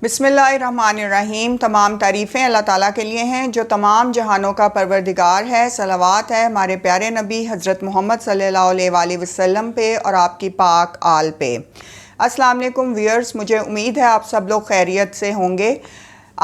बिस्मिल्लाहिर्रहमानिर्रहीम। तमाम तारीफ़ें अल्लाह ताला के लिए हैं जो तमाम जहानों का परवरदिगार है। सलावत है हमारे प्यारे नबी हज़रत मोहम्मद सल्लल्लाहु अलैहि वसल्लम पे और आपकी पाक आल पे। अस्सलाम वालेकुम व्यूअर्स, मुझे उम्मीद है आप सब लोग खैरियत से होंगे।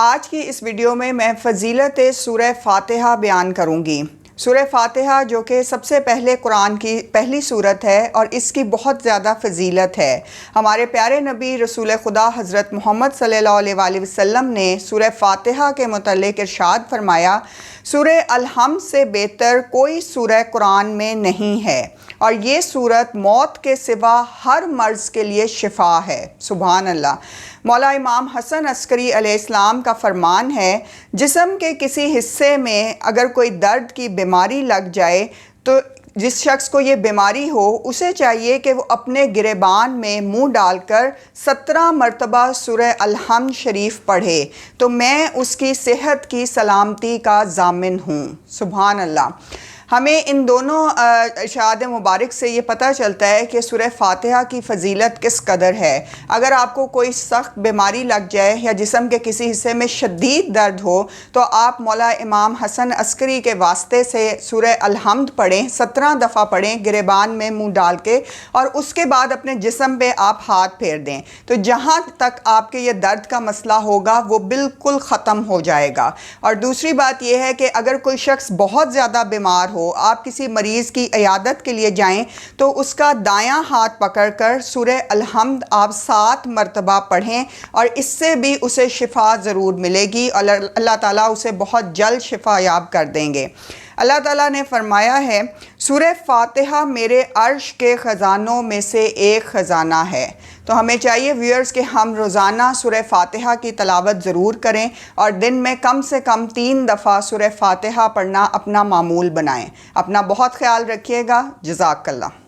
आज की इस वीडियो में मैं फ़जीलत सूरा-ए-फ़ातिहा बयान करूँगी। सूरा-ए-फ़ातिहा जो कि सबसे पहले कुरान की पहली सूरत है और इसकी बहुत ज़्यादा फ़जीलत है। हमारे प्यारे नबी रसूल खुदा हज़रत मोहम्मद सल्लल्लाहु अलैहि वसल्लम ने सूरा-ए-फ़ातिहा के मुतल्लिक़ इरशाद फरमाया, सूरह अल-हम्द से बेहतर कोई सूरह कुरान में नहीं है और ये सूरत मौत के सिवा हर मर्ज़ के लिए शिफा है। सुभान अल्लाह। मौला इमाम हसन अस्करी अलैहिस्सलाम का फरमान है, जिस्म के किसी हिस्से में अगर कोई दर्द की बीमारी लग जाए तो जिस शख्स को ये बीमारी हो उसे चाहिए कि वो अपने गिरेबान में मुंह डालकर 17 मरतबा सूरह अल-हम्द शरीफ पढ़े तो मैं उसकी सेहत की सलामती का ज़ामिन हूँ। सुभान अल्लाह। हमें इन दोनों इरशाद मुबारक से ये पता चलता है कि सूरा-ए-फ़ातिहा की फ़जीलत किस कदर है। अगर आपको कोई सख्त बीमारी लग जाए या जिस्म के किसी हिस्से में शदीद दर्द हो तो आप मौला इमाम हसन अस्करी के वास्ते से सूरह अल-हम्द पढ़ें, 17 दफ़ा पढ़ें गिरेबान में मुंह डाल के, और उसके बाद अपने जिस्म पे आप हाथ फेर दें तो जहाँ तक आपके ये दर्द का मसला होगा वो बिल्कुल ख़त्म हो जाएगा। और दूसरी बात यह है कि अगर कोई शख्स बहुत ज़्यादा बीमार हो, आप किसी मरीज़ की इयादत के लिए जाएं तो उसका दायां हाथ पकड़कर सूरह अल-हम्द आप 7 मरतबा पढ़ें और इससे भी उसे शिफा ज़रूर मिलेगी और अल्लाह ताला उसे बहुत जल्द शिफा याब कर देंगे। अल्लाह ताला ने फरमाया है, सूरा-ए-फ़ातिहा मेरे अर्श के ख़ज़ानों में से एक ख़ज़ाना है। तो हमें चाहिए व्यूअर्स कि हम रोज़ाना सूरा-ए-फ़ातिहा की तलावत ज़रूर करें और दिन में कम से कम 3 दफ़ा सूरा-ए-फ़ातिहा पढ़ना अपना मामूल बनाएं। अपना बहुत ख्याल रखिएगा। जज़ाकल्लाह।